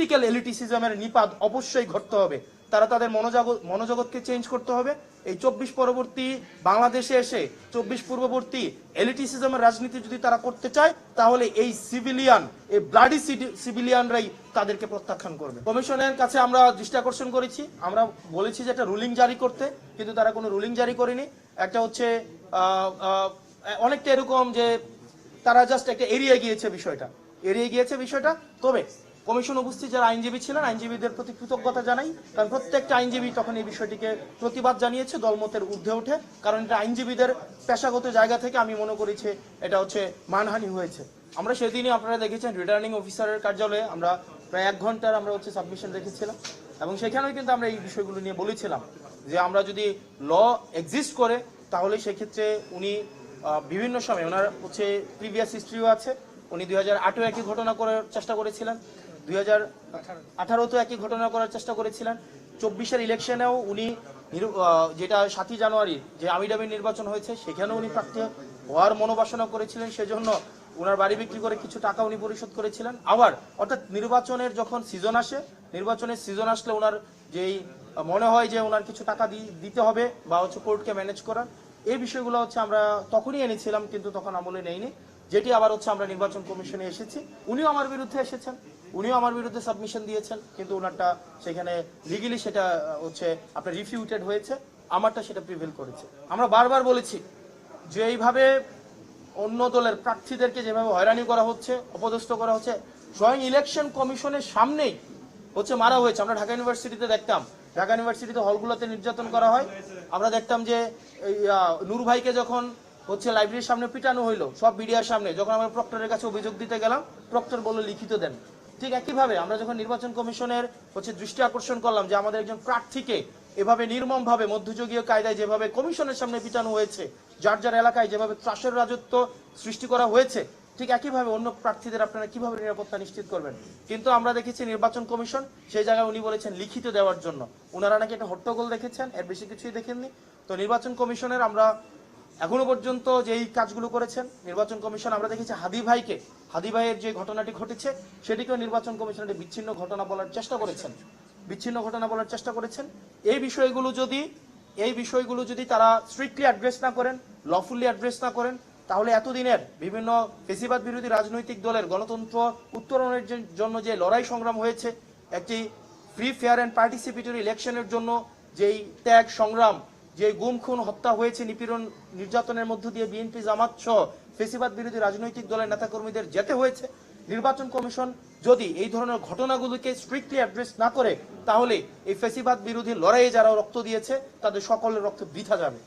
Practical এলিটিসিজমের নিপাত অবশ্যই ঘটতে হবে। তারা তাদের মনোজগৎকে চেঞ্জ করতে হবে। এই 24 পরবর্তী বাংলাদেশে এসে 24 পূর্ববর্তী এলিটিসিজমের রাজনীতি যদি তারা করতে চায়, তাহলে এই সিভিলিয়ান, এই ব্লাডি সিভিলিয়ানরাই তাদেরকে প্রত্যাখ্যান করবে। কমিশনের কাছে আমরা দৃষ্টি আকর্ষণ করেছি, আমরা বলেছি যে একটা রুলিং জারি করতে, কিন্তু তারা কোনো রুলিং জারি করেনি। একটা হচ্ছে অনেকটা এরকম যে তারা জাস্ট একটা এড়িয়ে গিয়েছে বিষয়টা। তবে কমিশন উপস্থিত যারা আইনজীবী ছিলেন, আইনজীবীদের প্রতি কৃতজ্ঞতা জানাই, কারণ প্রত্যেকটা আইনজীবী তখন এই বিষয়টিকে প্রতিবাদ জানিয়েছে দলমতের ঊর্ধ্বে উঠে। কারণ এটা আইনজীবীদের পেশাগত জায়গা থেকে আমি মনে করেছি এটা হচ্ছে মানহানি হয়েছে। আমরা সেদিনই আপনারা দেখেছেন রিটার্নিং অফিসারের কার্যালয়ে আমরা প্রায় 1 ঘন্টার আমরা হচ্ছে সাবমিশন রেখেছিলাম, এবং সেখানেও কিন্তু আমরা এই বিষয়গুলো নিয়ে বলেছিলাম যে আমরা যদি ল এক্সিস্ট করে তাহলে সেক্ষেত্রে উনি বিভিন্ন সময় ওনার হচ্ছে প্রিভিয়াস হিস্ট্রিও আছে। উনি 2008 একই ঘটনা করার চেষ্টা করেছিলেন, 2018 একই ঘটনা করার চেষ্টা করেছিলেন, 24-এর ইলেকশনেও উনি যেটা 7ই জানুয়ারি যে আমিডামি নির্বাচন হয়েছে সেখানেও উনি প্রার্থী হওয়ার মনোবাসনা করেছিলেন, সেজন্য ওনার বাড়ি বিক্রি করে কিছু টাকা উনি পরিশোধ করেছিলেন। আবার অর্থাৎ নির্বাচনের যখন সিজন আসে, নির্বাচনের সিজন আসলে ওনার যেই মনে হয় যে ওনার কিছু টাকা দিতে হবে বা হচ্ছে কোর্টকে ম্যানেজ করার, এই বিষয়গুলো হচ্ছে আমরা তখনই এনেছিলাম, কিন্তু তখন আমলে নেইনি। যেটি আবার হচ্ছে আমরা নির্বাচন কমিশনে এসেছি, উনিও আমার বিরুদ্ধে এসেছেন, উনিও আমার বিরুদ্ধে সাবমিশন দিয়েছেন, কিন্তু ওনারটা সেখানে লিগেলি সেটা হচ্ছে আপনার রিফিউটেড হয়েছে, আমারটা সেটা প্রিভেল করেছে। আমরা বারবার বলেছি যে এইভাবে অন্য দলের প্রার্থীদেরকে যেভাবে হয়রানি করা হচ্ছে, অপদস্থ করা হচ্ছে, স্বয়ং ইলেকশন কমিশনের সামনেই হচ্ছে মারা হয়েছে। আমরা ঢাকা ইউনিভার্সিটিতে দেখতাম, ঢাকা ইউনিভার্সিটিতে হলগুলোতে নির্যাতন করা হয়। আমরা দেখতাম যে নূর ভাইকে যখন হচ্ছে লাইব্রেরির সামনে পিটানো হইলো সব মিডিয়ার সামনে, যখন আমরা প্রক্টরের কাছে অভিযোগ দিতে গেলাম, প্রক্টর বলল লিখিত দেন। ঠিক একইভাবে আমরা যখন নির্বাচন কমিশনের হচ্ছে দৃষ্টি আকর্ষণ করলাম যে আমাদের একজন প্রার্থীকে এভাবে নির্মমভাবে মধ্যযুগীয় কায়দায় যেভাবে কমিশনের সামনে পিটানো হয়েছে, যার যার এলাকায় যেভাবে ত্রাসের রাজত্ব সৃষ্টি করা হয়েছে, ঠিক একইভাবে অন্য প্রার্থীদের আপনারা কিভাবে নিরাপত্তা নিশ্চিত করবেন? কিন্তু আমরা দেখেছি নির্বাচন কমিশন সেই জায়গায় উনি বলেছেন লিখিত দেওয়ার জন্য, ওনারা নাকি একটা হট্টগোল দেখেছেন, এর বেশি কিছুই দেখেননি। তো নির্বাচন কমিশনের আমরা এখনো পর্যন্ত যেই কাজগুলো করেছেন নির্বাচন কমিশন, আমরা দেখেছি হাদি ভাইয়ের যে ঘটনাটি ঘটেছে সেটিকেও নির্বাচন কমিশন বিচ্ছিন্ন ঘটনা বলার চেষ্টা করেছেন। এই বিষয়গুলো যদি তারা স্ট্রিক্টলি অ্যাড্রেস না করেন, লফুলি অ্যাড্রেস না করেন, তাহলে এতদিনের বিভিন্ন ফেসিবাদ বিরোধী রাজনৈতিক দলের গণতন্ত্র উত্তরণের জন্য যে লড়াই সংগ্রাম হয়েছে, একটি ফ্রি ফেয়ার অ্যান্ড পার্টিসিপেটরি ইলেকশনের জন্য যেই ত্যাগ সংগ্রাম, যে গুম খুন হত্যা হয়েছে, নিপীড়ন নির্যাতনের মধ্য দিয়ে বিএনপি জামাত সহ ফেসিবাদ বিরোধী রাজনৈতিক দলের নেতাকর্মীদের যেতে হয়েছে, নির্বাচন কমিশন যদি এই ধরনের ঘটনাগুলোকে স্ট্রিক্টলি অ্যাড্রেস না করে, তাহলে এই ফেসিবাদ বিরোধী লড়াইয়ে যারা রক্ত দিয়েছে তাদের সকলের রক্ত বৃথা যাবে।